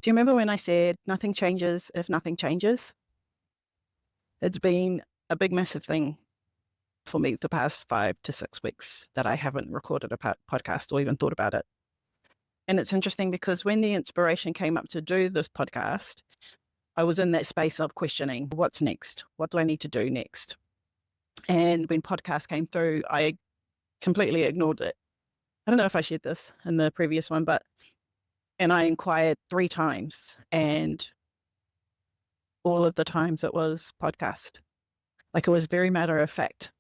Do you remember when I said nothing changes if nothing changes? It's been a big, massive thing for me the past 5 to 6 weeks that I haven't recorded a podcast or even thought about it. And it's interesting because when the inspiration came up to do this podcast, I was in that space of questioning, what's next? What do I need to do next? And when podcast came through, I completely ignored it. I don't know if I shared this in the previous one, and I inquired 3 times, and all of the times it was podcast. Like, it was very matter of fact.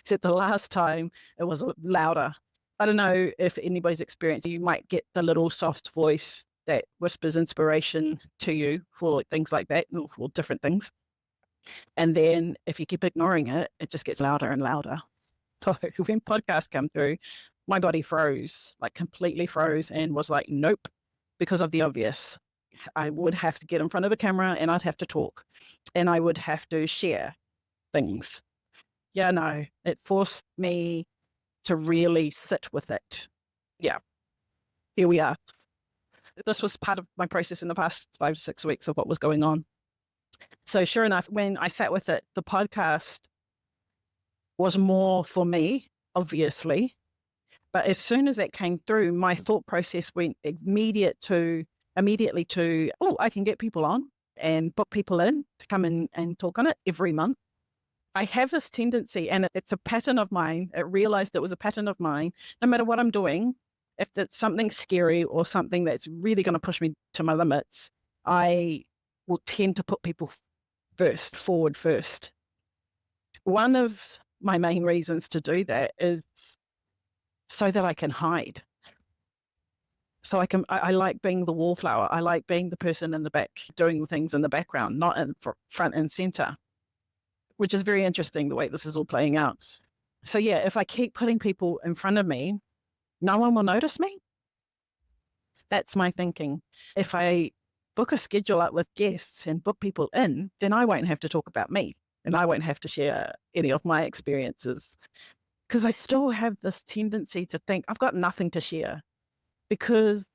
Except the last time it was louder. I don't know if anybody's experienced, you might get the little soft voice that whispers inspiration to you for things like that, or for different things. And then if you keep ignoring it, it just gets louder and louder. So when podcasts come through, my body froze, like completely froze, and was like, nope, because of the obvious. I would have to get in front of a camera and I'd have to talk and I would have to share things. Yeah, no, it forced me to really sit with it. Yeah, here we are. This was part of my process in the past 5 to 6 weeks of what was going on. So sure enough, when I sat with it, the podcast was more for me, obviously. But as soon as that came through, my thought process went immediately to, oh, I can get people on and book people in to come in and talk on it every month. I have this tendency, and it's a pattern of mine. I realized it was a pattern of mine. No matter what I'm doing, if it's something scary or something that's really going to push me to my limits, I will tend to put people forward first. One of my main reasons to do that is so that I can hide. So I like being the wallflower. I like being the person in the back doing things in the background, not in front and center, which is very interesting the way this is all playing out. So yeah, if I keep putting people in front of me, no one will notice me. That's my thinking. If I book a schedule up with guests and book people in, then I won't have to talk about me and I won't have to share any of my experiences, because I still have this tendency to think I've got nothing to share. Because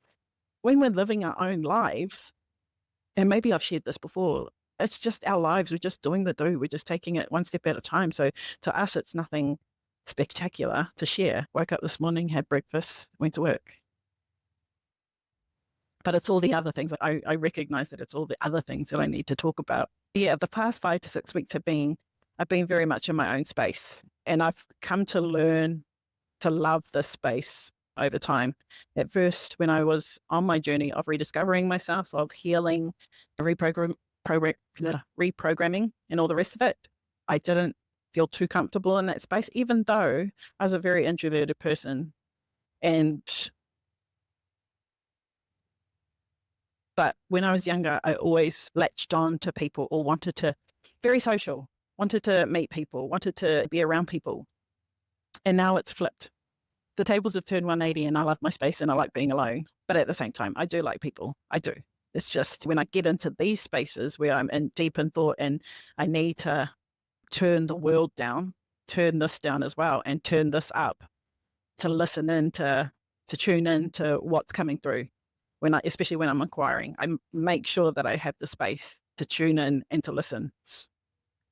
when we're living our own lives, and maybe I've shared this before, it's just our lives. We're just doing the do. We're just taking it one step at a time. So to us, it's nothing spectacular to share. Woke up this morning, had breakfast, went to work. But it's all the other things. I recognize that it's all the other things that I need to talk about. Yeah, the past 5 to 6 weeks I've been very much in my own space, and I've come to learn to love this space over time. At first, when I was on my journey of rediscovering myself, of healing, reprogramming, and all the rest of it, I didn't feel too comfortable in that space, even though I was a very introverted person. But when I was younger, I always latched on to people or very social, wanted to meet people, wanted to be around people. And now it's flipped. The tables have turned 180 and I love my space and I like being alone. But at the same time, I do like people. I do. It's just when I get into these spaces where I'm deep in thought and I need to turn the world down, turn this down as well, and turn this up, to listen in, to tune in to what's coming through. Especially when I'm inquiring, I make sure that I have the space to tune in and to listen.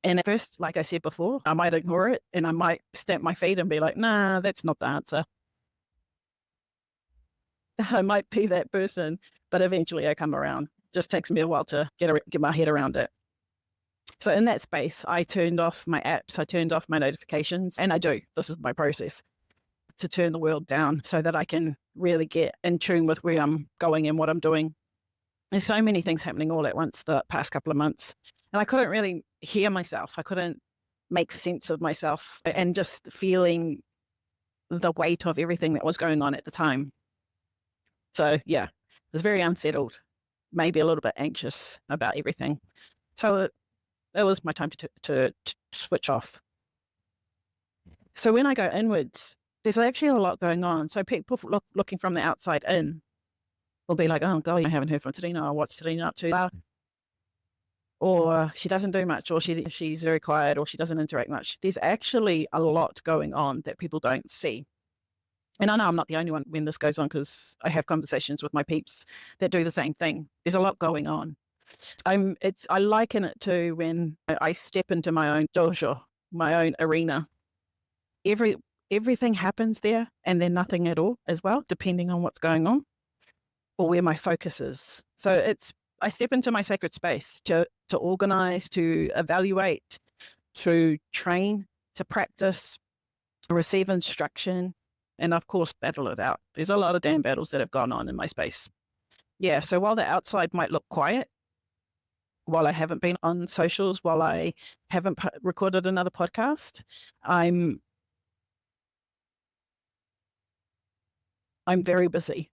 And at first, like I said before, I might ignore it and I might stamp my feet and be like, nah, that's not the answer. I might be that person, but eventually I come around. Just takes me a while to get my head around it. So in that space, I turned off my apps, I turned off my notifications, and this is my process, to turn the world down so that I can really get in tune with where I'm going and what I'm doing. There's so many things happening all at once the past couple of months, and I couldn't really hear myself. I couldn't make sense of myself, and just feeling the weight of everything that was going on at the time. So yeah, I was very unsettled, maybe a little bit anxious about everything. So it was my time to switch off. So when I go inwards, there's actually a lot going on. So people looking from the outside in will be like, oh God, I haven't heard from Tarina, or what's Tarina up to? Or she doesn't do much, or she's very quiet, or she doesn't interact much. There's actually a lot going on that people don't see. And I know I'm not the only one when this goes on, because I have conversations with my peeps that do the same thing. There's a lot going on. I liken it to when I step into my own dojo, my own arena. Everything happens there, and then nothing at all as well, depending on what's going on or where my focus is. So I step into my sacred space to organize, to evaluate, to train, to practice, to receive instruction, and of course, battle it out. There's a lot of damn battles that have gone on in my space. Yeah, so while the outside might look quiet, while I haven't been on socials, while I haven't recorded another podcast, I'm very busy.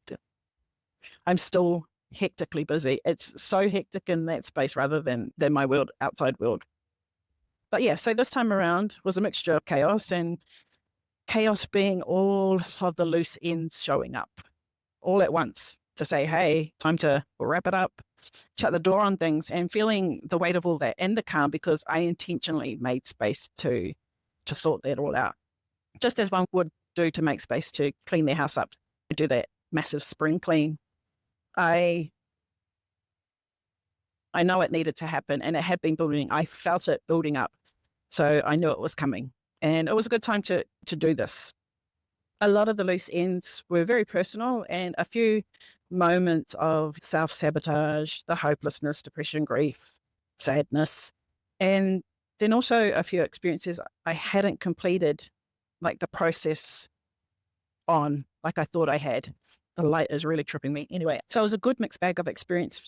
I'm still hectically busy. It's so hectic in that space rather than my world, outside world. But yeah, so this time around was a mixture of chaos, and chaos being all of the loose ends showing up all at once to say, hey, time to wrap it up, shut the door on things, and feeling the weight of all that and the calm, because I intentionally made space to sort that all out. Just as one would do to make space to clean their house up, to do that massive spring clean. I know it needed to happen, and it had been building. I felt it building up. So I knew it was coming, and it was a good time to do this. A lot of the loose ends were very personal, and a few moments of self-sabotage, the hopelessness, depression, grief, sadness, and then also a few experiences I hadn't completed, like the process on, like I thought I had. The light is really tripping me. Anyway, so it was a good mixed bag of experiences,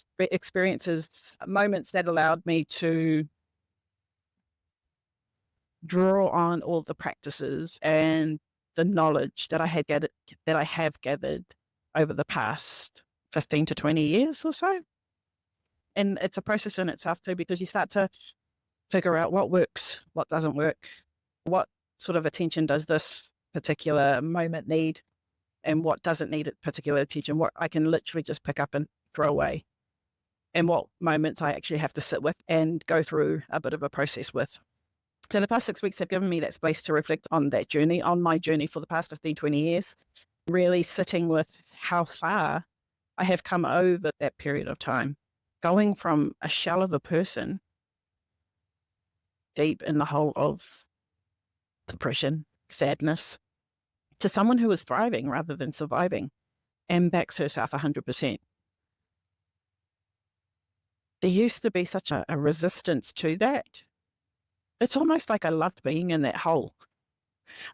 moments that allowed me to draw on all the practices and the knowledge that I have gathered over the past 15 to 20 years or so. And it's a process in itself too, because you start to figure out what works, what doesn't work, what sort of attention does this particular moment need, and what doesn't need particular attention, what I can literally just pick up and throw away, and what moments I actually have to sit with and go through a bit of a process with. So the past 6 weeks have given me that space to reflect on that journey, on my journey for the past 15, 20 years, really sitting with how far I have come over that period of time, going from a shell of a person deep in the hole of depression, sadness, to someone who is thriving rather than surviving and backs herself 100%. There used to be such a resistance to that. It's almost like I loved being in that hole.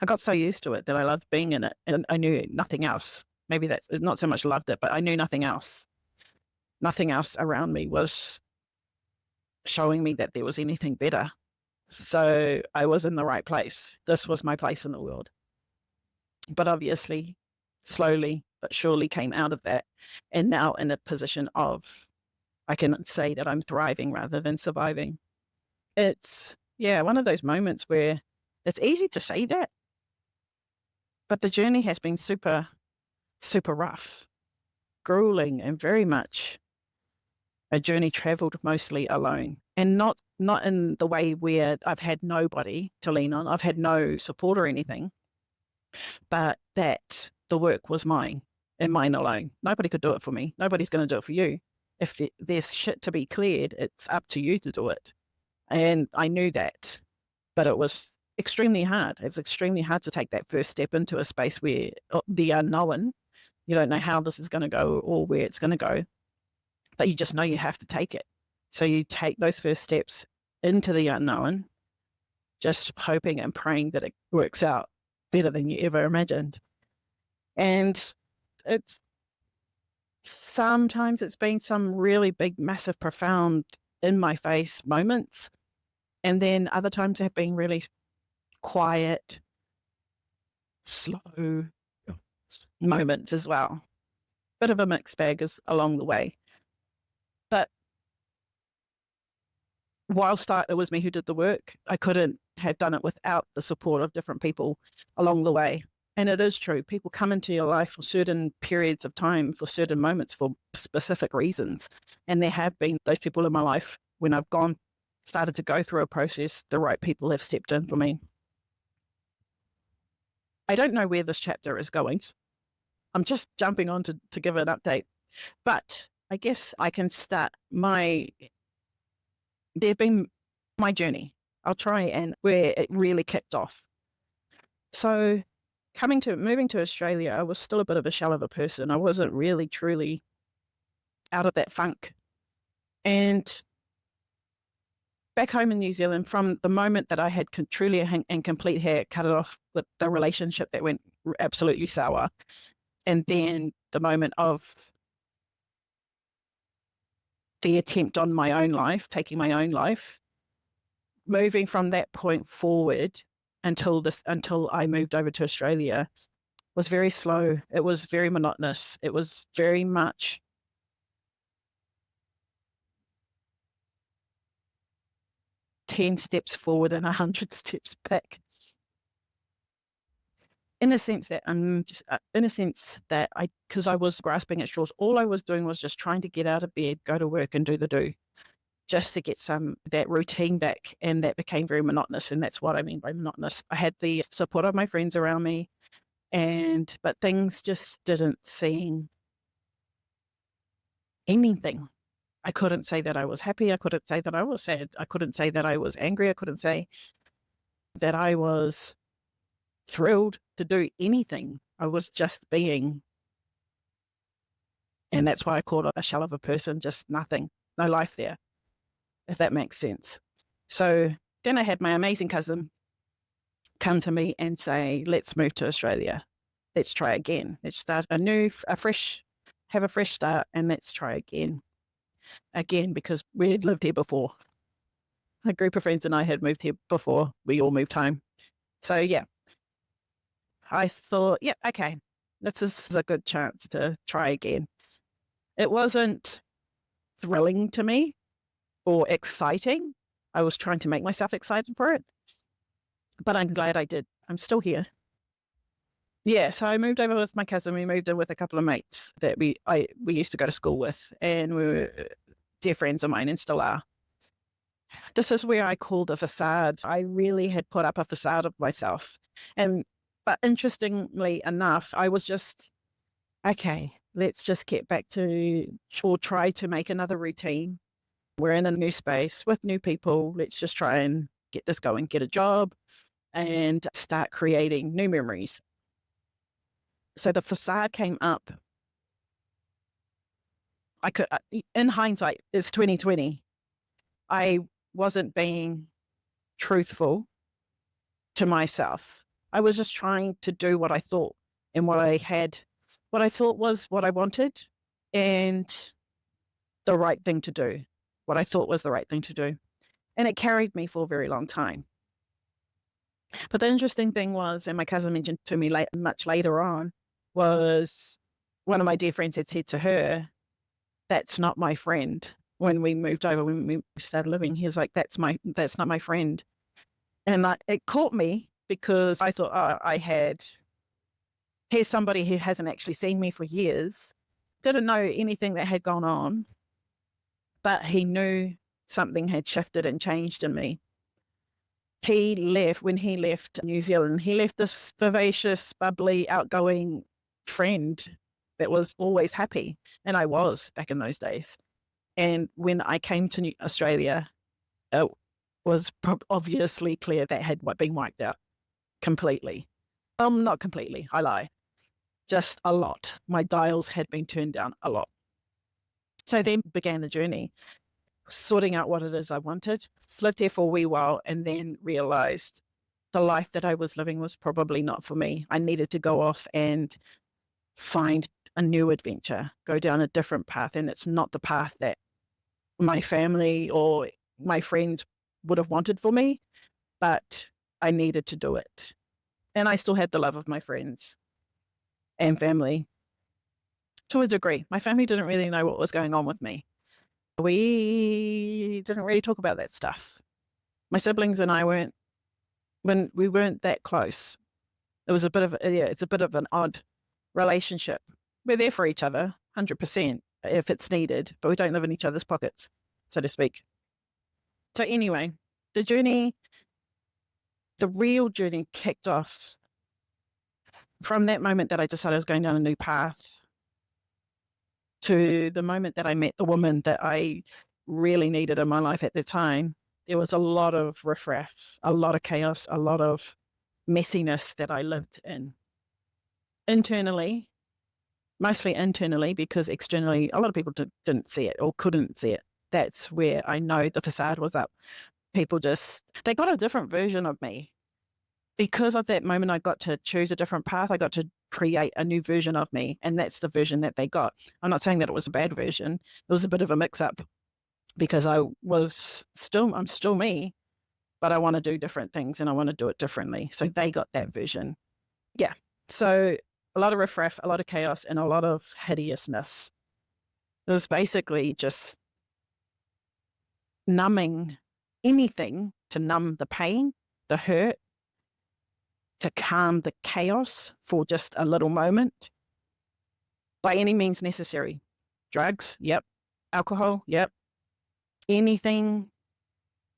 I got so used to it that I loved being in it, and I knew nothing else. Maybe that's not so much loved it, but I knew nothing else. Nothing else around me was showing me that there was anything better. So I was in the right place. This was my place in the world. But obviously, slowly but surely came out of that, and now in a position of, I can say that I'm thriving rather than surviving. It's, one of those moments where it's easy to say that, but the journey has been super, super rough, grueling, and very much a journey traveled mostly alone, and not in the way where I've had nobody to lean on. I've had no support or anything, but that the work was mine and mine alone. Nobody could do it for me. Nobody's going to do it for you. If there's shit to be cleared, it's up to you to do it. And I knew that, but it was extremely hard. It's extremely hard to take that first step into a space where the unknown, you don't know how this is going to go or where it's going to go, but you just know you have to take it. So you take those first steps into the unknown, just hoping and praying that it works out better than you ever imagined. And sometimes it's been some really big, massive, profound, in my face moments. And then other times have been really quiet, slow moments as well. Bit of a mixed bag is along the way. But whilst it was me who did the work, I couldn't have done it without the support of different people along the way. And it is true. People come into your life for certain periods of time, for certain moments, for specific reasons. And there have been those people in my life when I've started to go through a process, the right people have stepped in for me. I don't know where this chapter is going. I'm just jumping on to give an update. But I guess I can start there've been my journey. I'll try and where it really kicked off. So moving to Australia, I was still a bit of a shell of a person. I wasn't really truly out of that funk. And back home in New Zealand, from the moment that I had truly and complete hair cut it off with the relationship that went absolutely sour, and then the moment of the attempt on my own life, taking my own life, moving from that point forward until I moved over to Australia was very slow. It was very monotonous. It was very much 10 steps forward and 100 steps back. In a sense that because I was grasping at straws, all I was doing was just trying to get out of bed, go to work and do the do, just to get that routine back. And that became very monotonous. And that's what I mean by monotonous. I had the support of my friends around me, but things just didn't seem anything. I couldn't say that I was happy. I couldn't say that I was sad. I couldn't say that I was angry. I couldn't say that I was thrilled to do anything. I was just being. And that's why I called it a shell of a person, just nothing, no life there, if that makes sense. So then I had my amazing cousin come to me and say, let's move to Australia. Let's try again. Let's start have a fresh start, and let's try again. Because we had lived here before. A group of friends and I had moved here before. We all moved home. So yeah, I thought, yeah, okay, this is a good chance to try again. It wasn't thrilling to me or exciting. I was trying to make myself excited for it, but I'm glad I did. I'm still here. Yeah, so I moved over with my cousin. We moved in with a couple of mates that we used to go to school with, and we were dear friends of mine and still are. This is where I call the facade. I really had put up a facade of myself. But interestingly enough, I was just, okay, let's just get back to, or try to make another routine. We're in a new space with new people. Let's just try and get this going, get a job, and start creating new memories. So the facade came up. In hindsight, it's 2020. I wasn't being truthful to myself. I was just trying to do what I thought and what I thought was what I wanted and the right thing to do, what I thought was the right thing to do. And it carried me for a very long time. But the interesting thing was, and my cousin mentioned to me much later on, was one of my dear friends had said to her, that's not my friend. When we moved over, when we started living, he was like, that's not my friend. And it caught me because I thought, here's somebody who hasn't actually seen me for years, didn't know anything that had gone on, but he knew something had shifted and changed in me. When he left New Zealand, he left this vivacious, bubbly, outgoing friend that was always happy. And I was back in those days. And when I came to Australia, it was obviously clear that had been wiped out completely. Not completely, I lie. Just a lot. My dials had been turned down a lot. So then began the journey, sorting out what it is I wanted. Lived there for a wee while and then realized the life that I was living was probably not for me. I needed to go off and find a new adventure, go down a different path. And it's not the path that my family or my friends would have wanted for me, but I needed to do it. And I still had the love of my friends and family to a degree. My family didn't really know what was going on with me. We didn't really talk about that stuff. My siblings and I weren't that close. It was it's a bit of an odd relationship. We're there for each other, 100%, if it's needed, but we don't live in each other's pockets, so to speak. So anyway, the real journey kicked off from that moment that I decided I was going down a new path to the moment that I met the woman that I really needed in my life at the time, there was a lot of riffraff, a lot of chaos, a lot of messiness that I lived in. Internally, mostly internally, because externally, a lot of people didn't see it or couldn't see it. That's where I know the facade was up. People they got a different version of me. Because of that moment, I got to choose a different path. I got to create a new version of me. And that's the version that they got. I'm not saying that it was a bad version. It was a bit of a mix up because I'm still me, but I want to do different things and I want to do it differently. So they got that version. Yeah. So a lot of riffraff, a lot of chaos, and a lot of hideousness. It was basically just numbing anything to numb the pain, the hurt, to calm the chaos for just a little moment by any means necessary. Drugs, yep. Alcohol, yep. Anything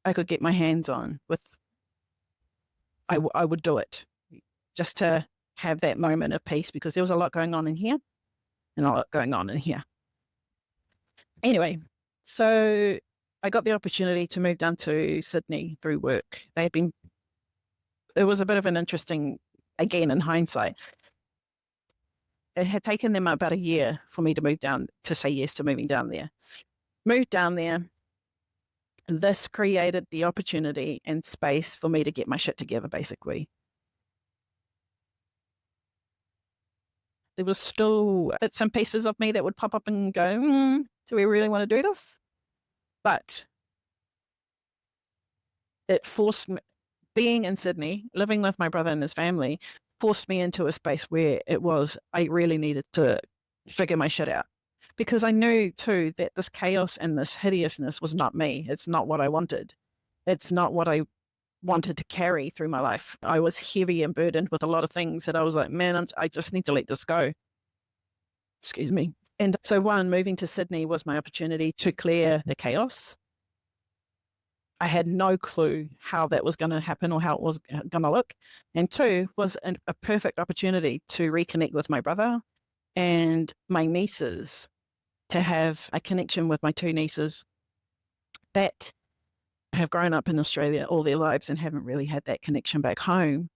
I could get my hands on I would do it just to have that moment of peace, because there was a lot going on in here and a lot going on in here. Anyway, so I got the opportunity to move down to Sydney through work. It was a bit of an interesting, again, in hindsight, it had taken them about a year for me to move down, to say yes to moving down there. Moved down there. This created the opportunity and space for me to get my shit together, basically. There was still bits and pieces of me that would pop up and go, do we really want to do this? But it forced me, being in Sydney, living with my brother and his family, forced me into a space where I really needed to figure my shit out. Because I knew too that this chaos and this hideousness was not me. It's not what I wanted. It's not what I wanted to carry through my life. I was heavy and burdened with a lot of things that I was like, man, I just need to let this go. Excuse me. And so moving to Sydney was my opportunity to clear the chaos. I had no clue how that was going to happen or how it was going to look. And two, was a perfect opportunity to reconnect with my brother and my nieces, to have a connection with my two nieces that have grown up in Australia all their lives and haven't really had that connection back home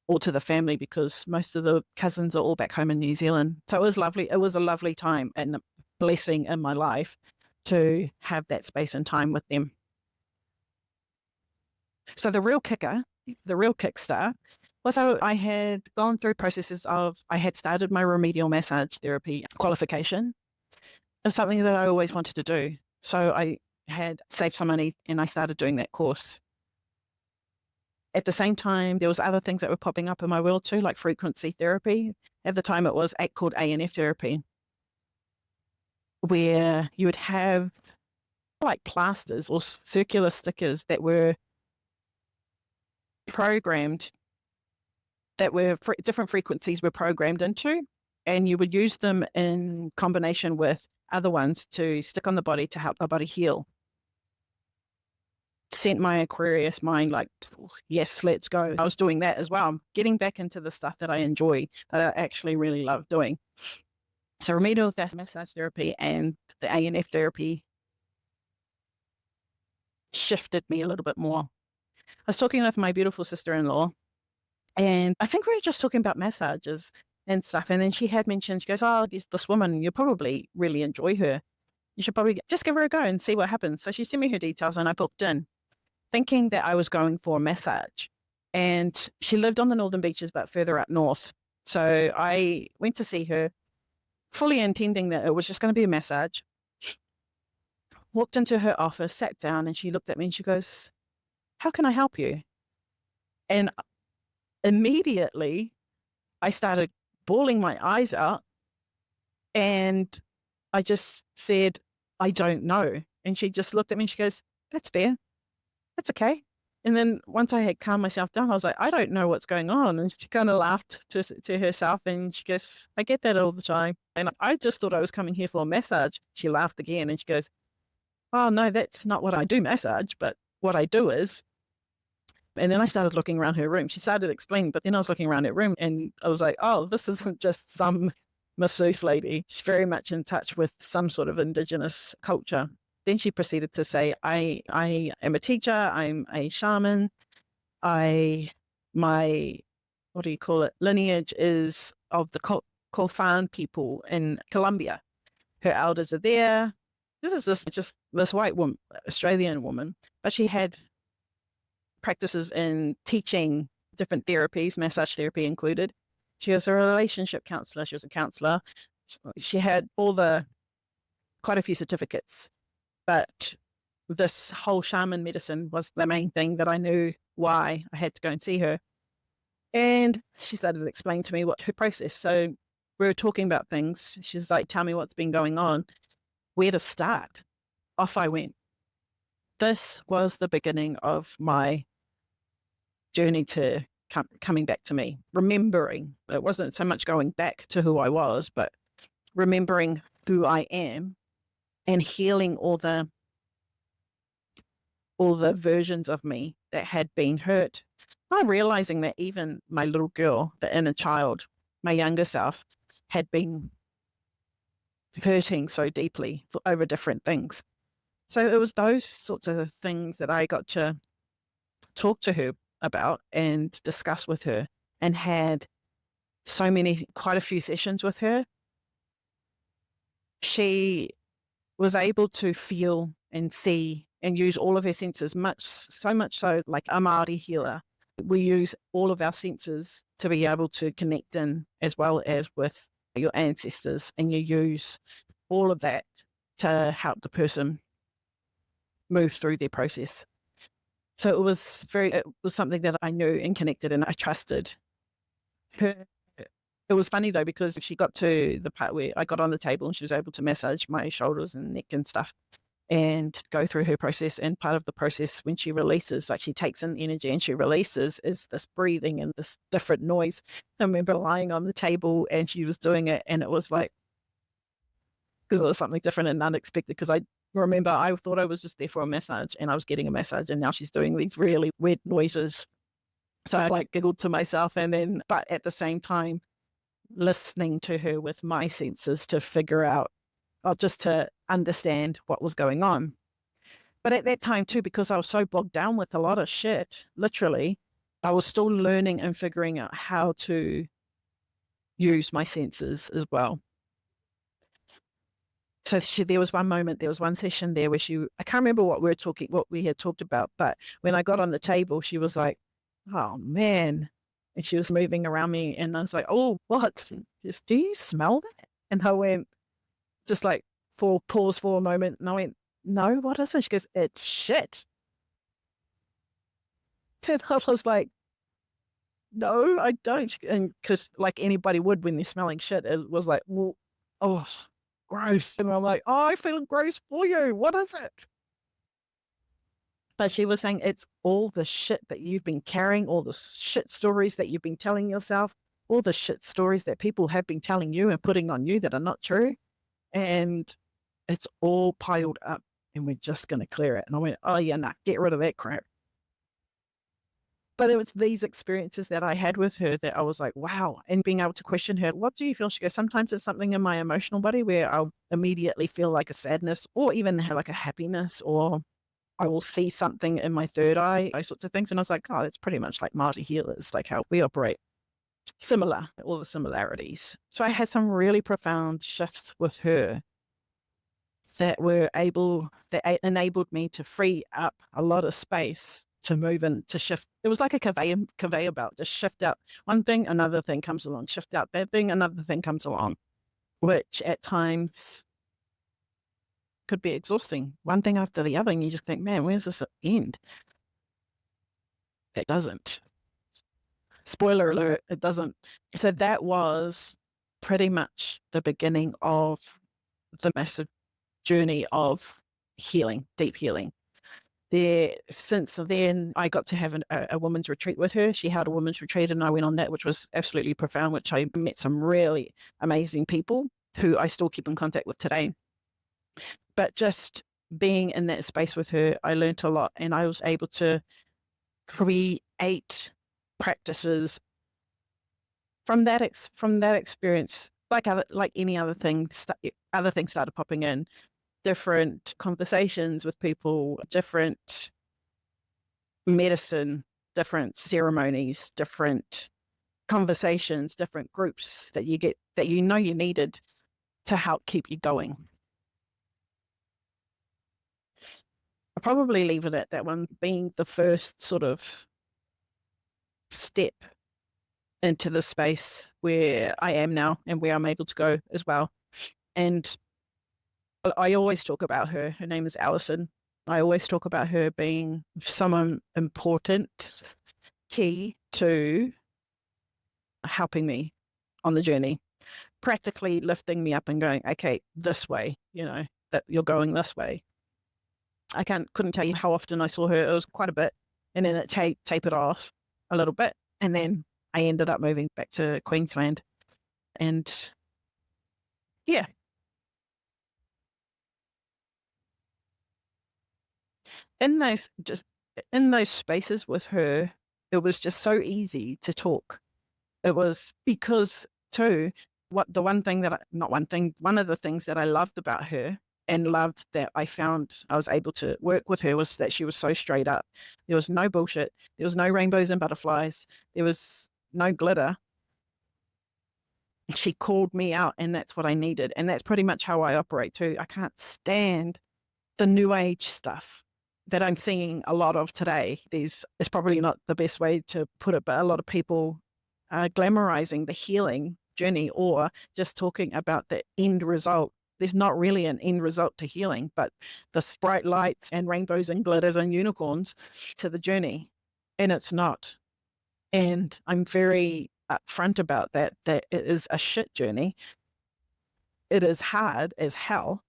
or to the family, because most of the cousins are all back home in New Zealand. So it was lovely. It was a lovely time and a blessing in my life to have that space and time with them. So the real kickstart was I had gone through processes I had started my remedial massage therapy qualification. It's something that I always wanted to do. So I had saved some money and I started doing that course. At the same time, there was other things that were popping up in my world too, like frequency therapy. At the time, it was called ANF therapy, where you would have like plasters or circular stickers that were programmed, that were different frequencies were programmed into, and you would use them in combination with other ones to stick on the body to help the body heal. Sent my Aquarius mind like, yes, let's go. I was doing that as well. I'm getting back into the stuff that I enjoy, that I actually really love doing. So remedial massage therapy and the ANF therapy shifted me a little bit more. I was talking with my beautiful sister-in-law, and I think we were just talking about massages and stuff. And then she had mentioned, she goes, oh, there's this woman, you probably really enjoy her. You should probably just give her a go and see what happens. So she sent me her details and I booked in, thinking that I was going for a massage. And she lived on the Northern Beaches, but further up north. So I went to see her, fully intending that it was just going to be a massage. Walked into her office, sat down, and she looked at me and she goes, how can I help you? And immediately I started bawling my eyes out, and I just said, I don't know. And she just looked at me and she goes, that's fair. That's okay. And then once I had calmed myself down, I was like, I don't know what's going on. And she kind of laughed to herself, and she goes, I get that all the time. And I just thought I was coming here for a massage. She laughed again and she goes, oh no, that's not what I do massage, but what I do is And then I started looking around her room. She started explaining, but then I was looking around her room and I was like, oh, this isn't just some masseuse lady. She's very much in touch with some sort of indigenous culture. Then she proceeded to say, I am a teacher, I'm a shaman, my, what do you call it, lineage is of the Kolfan people in Colombia. Her elders are there. This is just this white woman, Australian woman, but she had practices in teaching different therapies, massage therapy included. She was a relationship counselor. She was a counselor. She had quite a few certificates, but this whole shaman medicine was the main thing that I knew why I had to go and see her. And she started explaining to me what her process. So we were talking about things. She's like, tell me what's been going on, where to start. Off I went. This was the beginning of my journey to coming back to me, remembering. It wasn't so much going back to who I was, but remembering who I am and healing all the versions of me that had been hurt. Not realizing that even my little girl, the inner child, my younger self, had been hurting so deeply over different things. So it was those sorts of things that I got to talk to her about and discuss with her, and had quite a few sessions with her. She was able to feel and see and use all of her senses, so much so like a Māori healer. We use all of our senses to be able to connect in, as well as with your ancestors, and you use all of that to help the person move through their process. So it was something that I knew and connected, and I trusted her. It was funny though, because she got to the part where I got on the table and she was able to massage my shoulders and neck and stuff and go through her process. And part of the process, when she releases, like she takes in energy and she releases, is this breathing and this different noise. I remember lying on the table and she was doing it, and it was like, because it was something different and unexpected, because I remember I thought I was just there for a massage, and I was getting a massage, and now she's doing these really weird noises. So I like giggled to myself, but at the same time, listening to her with my senses to figure out, or just to understand what was going on. But at that time too, because I was so bogged down with a lot of shit, literally, I was still learning and figuring out how to use my senses as well. So there was one session there where I can't remember what we had talked about, but when I got on the table, she was like, oh man. And she was moving around me, and I was like, oh, what? Just, do you smell that? And I went, just like, pause for a moment, and I went, no, what is it? She goes, it's shit. And I was like, no, I don't. And because like anybody would when they're smelling shit, it was like, well, oh, gross. And I'm like, oh, I feel gross for you. What is it? But she was saying it's all the shit that you've been carrying, all the shit stories that you've been telling yourself, all the shit stories that people have been telling you and putting on you that are not true. And it's all piled up, and we're just going to clear it. And I went, oh yeah, nah, get rid of that crap. But it was these experiences that I had with her that I was like, wow. And being able to question her, what do you feel? She goes, sometimes it's something in my emotional body where I'll immediately feel like a sadness, or even have like a happiness, or I will see something in my third eye, those sorts of things. And I was like, oh, that's pretty much like Māori healers, like how we operate. Similar, all the similarities. So I had some really profound shifts with her that enabled me to free up a lot of space to move and to shift. It was like a conveyor belt, just shift out one thing, another thing comes along, shift out that thing, another thing comes along, which at times could be exhausting. One thing after the other, and you just think, man, where's this end? It doesn't. Spoiler alert, it doesn't. So that was pretty much the beginning of the massive journey of healing, deep healing. Since then, I got to have a women's retreat with her. She held a women's retreat, and I went on that, which was absolutely profound, which I met some really amazing people who I still keep in contact with today. But just being in that space with her, I learned a lot, and I was able to create practices from that experience, like any other thing. Other things started popping in, different conversations with people, different medicine, different ceremonies, different conversations, different groups that you get that you needed to help keep you going. I'll probably leave it at that one being the first sort of step into the space where I am now and where I'm able to go as well. And I always talk about her. Her name is Alison. I always talk about her being someone important, key to helping me on the journey, practically lifting me up and going, okay, this way, that you're going this way. I couldn't tell you how often I saw her. It was quite a bit. And then it tapered off a little bit. And then I ended up moving back to Queensland. And yeah. In those spaces with her, it was just so easy to talk. It was because too, one of the things that I loved about her and loved that I found I was able to work with her was that she was so straight up. There was no bullshit. There was no rainbows and butterflies. There was no glitter. She called me out, and that's what I needed. And that's pretty much how I operate too. I can't stand the new age stuff that I'm seeing a lot of today. It's probably not the best way to put it, but a lot of people are glamorizing the healing journey or just talking about the end result. There's not really an end result to healing, but the bright lights and rainbows and glitters and unicorns to the journey. And it's not. And I'm very upfront about that it is a shit journey. It is hard as hell.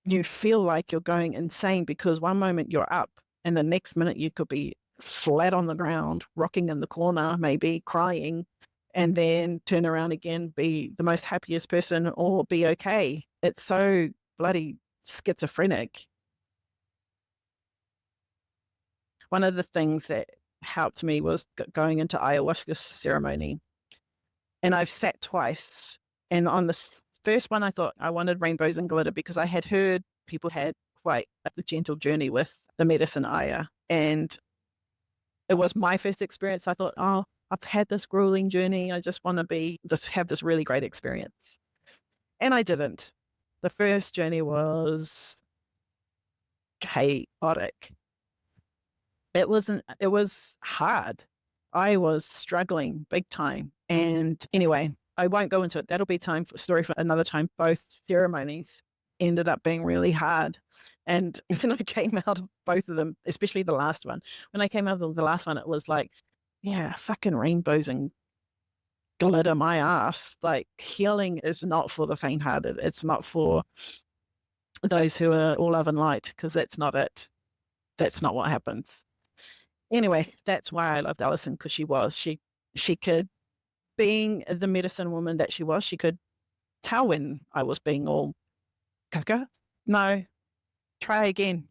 You feel like you're going insane because one moment you're up and the next minute you could be flat on the ground, rocking in the corner, maybe crying, and then turn around again, be the most happiest person or be okay. It's so bloody schizophrenic. One of the things that helped me was going into ayahuasca ceremony. And I've sat twice. And on the first one, I thought I wanted rainbows and glitter because I had heard people had quite a gentle journey with the medicine Aya. And it was my first experience. I thought, oh, I've had this grueling journey. I just want to have this really great experience. And I didn't. The first journey was chaotic. It was hard. I was struggling big time. And anyway, I won't go into it. That'll be story for another time. Both ceremonies ended up being really hard. And when I came out of both of them, especially the last one, when I came out of the last one, it was like, yeah, fucking rainbows and glitter my ass. Like, healing is not for the faint-hearted. It's not for those who are all love and light, because that's not it. That's not what happens. Anyway, that's why I loved Alison, because she could, being the medicine woman that she could tell when I was being all caca. No, try again.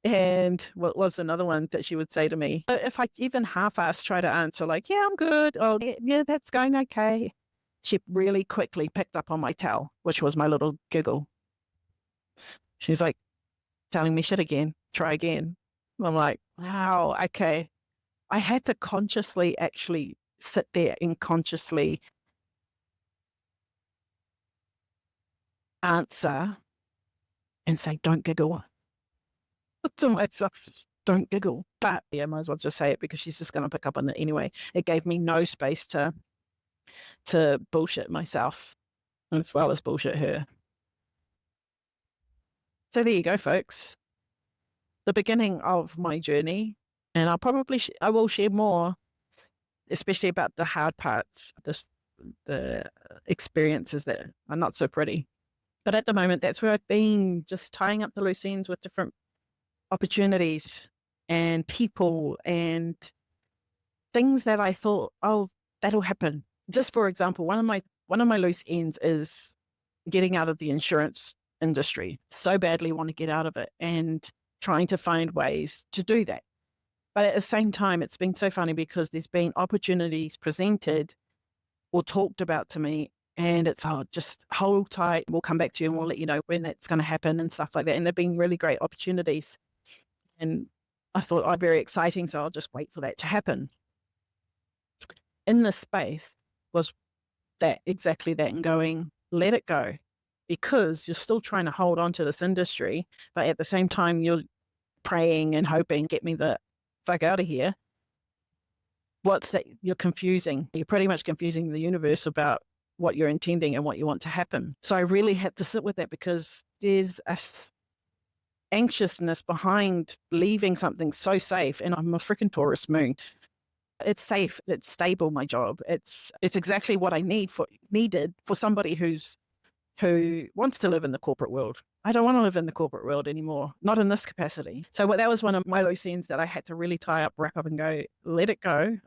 And what was another one that she would say to me? If I even half-assed try to answer, like, yeah, I'm good. Oh, yeah, that's going okay. She really quickly picked up on my tell, which was my little giggle. She's like, telling me shit again, try again. I'm like, wow, okay. I had to consciously actually sit there and consciously answer and say, don't giggle to myself. Don't giggle. But yeah, I might as well just say it because she's just going to pick up on it anyway. It gave me no space to bullshit myself as well as bullshit her. So there you go, folks. The beginning of my journey. And I will share more, especially about the hard parts, the experiences that are not so pretty. But at the moment, that's where I've been, just tying up the loose ends with different opportunities and people and things that I thought, oh, that'll happen. Just for example, one of my loose ends is getting out of the insurance industry. So badly want to get out of it and trying to find ways to do that. But at the same time, it's been so funny because there's been opportunities presented or talked about to me, and it's, just hold tight, we'll come back to you and we'll let you know when that's going to happen and stuff like that. And they've been really great opportunities. And I thought, very exciting, so I'll just wait for that to happen. In this space was that, exactly that, and going, let it go, because you're still trying to hold on to this industry, but at the same time you're praying and hoping, get me the fuck out of here. What's that? You're pretty much confusing the universe about what you're intending and what you want to happen. So I really had to sit with that, because there's a anxiousness behind leaving something so safe. And I'm a freaking Taurus moon. It's safe, it's stable, my job. It's exactly what I needed for somebody who wants to live in the corporate world. I don't want to live in the corporate world anymore, not in this capacity. So that was one of my loose ends that I had to really tie up, wrap up and go, let it go,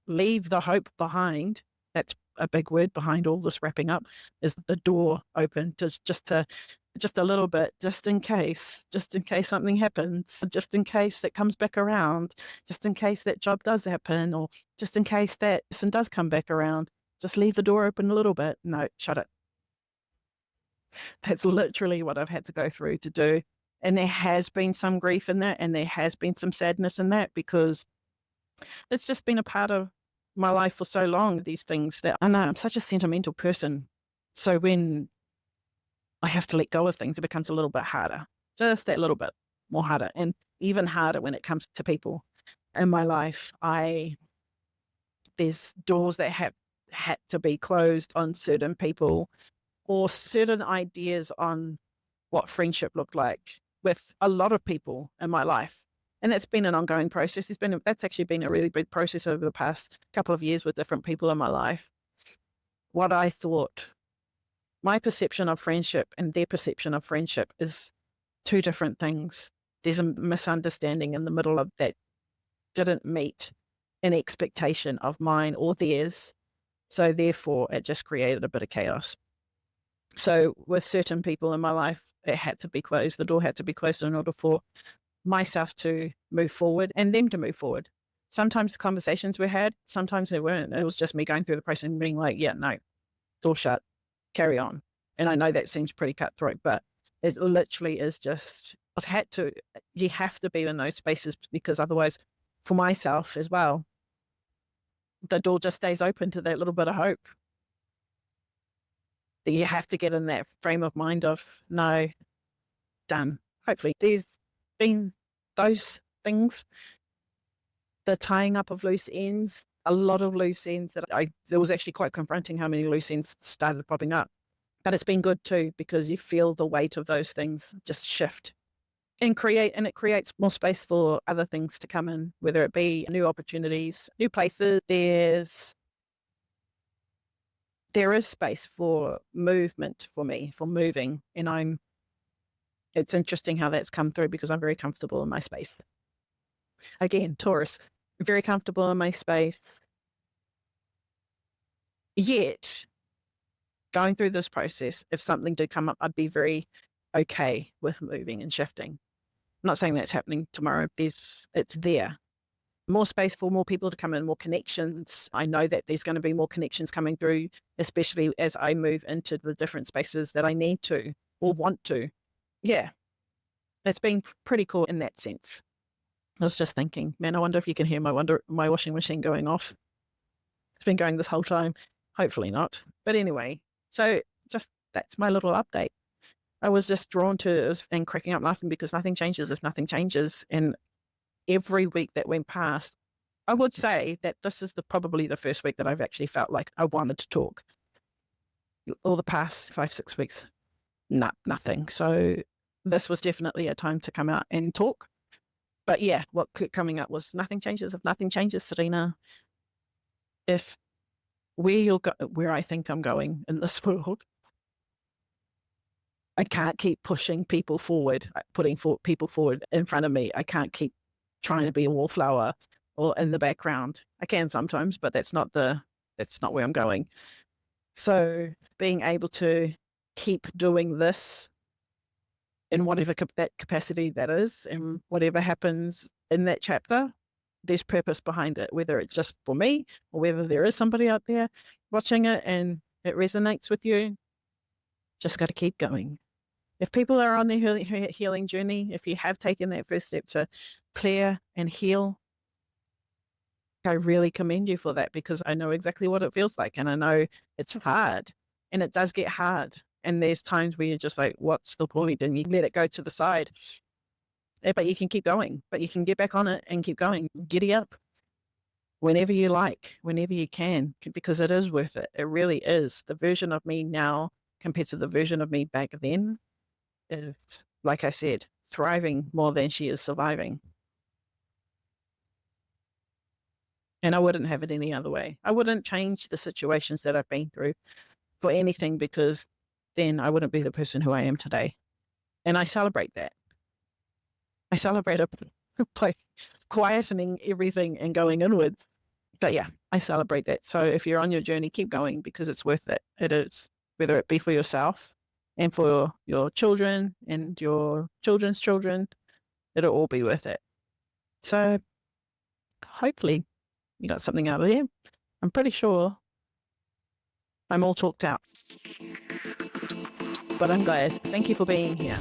leave the hope behind. That's a big word behind all this wrapping up, is the door open to just a little bit, just in case something happens, just in case that comes back around, just in case that job does happen, or just in case that person does come back around. Just leave the door open a little bit. No, shut it. That's literally what I've had to go through to do. And there has been some grief in that, and there has been some sadness in that, because it's just been a part of my life for so long, these things that I know I'm such a sentimental person. So when I have to let go of things, it becomes a little bit harder, just that little bit more harder, and even harder when it comes to people in my life. There's doors that have had to be closed on certain people, or certain ideas on what friendship looked like with a lot of people in my life. And that's been an ongoing process. That's actually been a really big process over the past couple of years with different people in my life. What I thought, my perception of friendship and their perception of friendship, is two different things. There's a misunderstanding in the middle of that didn't meet an expectation of mine or theirs. So therefore, it just created a bit of chaos. So with certain people in my life, it had to be closed. The door had to be closed in order for myself to move forward and them to move forward. Sometimes the conversations were had, sometimes they weren't. It was just me going through the process and being like, yeah, no, door shut, carry on. And I know that seems pretty cutthroat, but it literally is just, you have to be in those spaces, because otherwise, for myself as well, the door just stays open to that little bit of hope. That you have to get in that frame of mind of, no, done. Hopefully there's been those things, the tying up of loose ends, a lot of loose ends that it was actually quite confronting how many loose ends started popping up. But it's been good too, because you feel the weight of those things just shift and it creates more space for other things to come in, whether it be new opportunities, new places. There is space for movement for me, for moving, and it's interesting how that's come through, because I'm very comfortable in my space. Again, Taurus, very comfortable in my space. Yet, going through this process, if something did come up, I'd be very okay with moving and shifting. I'm not saying that's happening tomorrow. It's there. More space for more people to come in, more connections. I know that there's going to be more connections coming through, especially as I move into the different spaces that I need to or want to. Yeah, it's been pretty cool in that sense. I was just thinking, man, I wonder if you can hear my washing machine going off. It's been going this whole time. Hopefully not. But anyway, so just that's my little update. I was just drawn to it and cracking up laughing, because nothing changes if nothing changes. And every week that went past, I would say that this is probably the first week that I've actually felt like I wanted to talk. All the past 5-6 weeks, nothing. So this was definitely a time to come out and talk. But yeah, what kept coming up was nothing changes if nothing changes, Serena. If where I think I'm going in this world, I can't keep pushing people forward, putting people forward in front of me. I can't keep trying to be a wallflower or in the background. I can sometimes, but that's not where I'm going. So being able to keep doing this in whatever that capacity that is, and whatever happens in that chapter, there's purpose behind it, whether it's just for me or whether there is somebody out there watching it and it resonates with you. Just got to keep going. If people are on their healing journey, if you have taken that first step to clear and heal, I really commend you for that, because I know exactly what it feels like, and I know it's hard, and it does get hard. And there's times where you're just like, what's the point? And you let it go to the side. But you can keep going, but you can get back on it and keep going. Giddy up whenever you like, whenever you can, because it is worth it. It really is. The version of me now compared to the version of me back then is, like I said, thriving more than she is surviving. And I wouldn't have it any other way. I wouldn't change the situations that I've been through for anything, because then I wouldn't be the person who I am today. And I celebrate that. I celebrate it by quietening everything and going inwards. But yeah, I celebrate that. So if you're on your journey, keep going, because it's worth it. It is, whether it be for yourself and for your children and your children's children, it'll all be worth it. So hopefully you got something out of there. I'm pretty sure I'm all talked out, but I'm glad. Thank you for being here.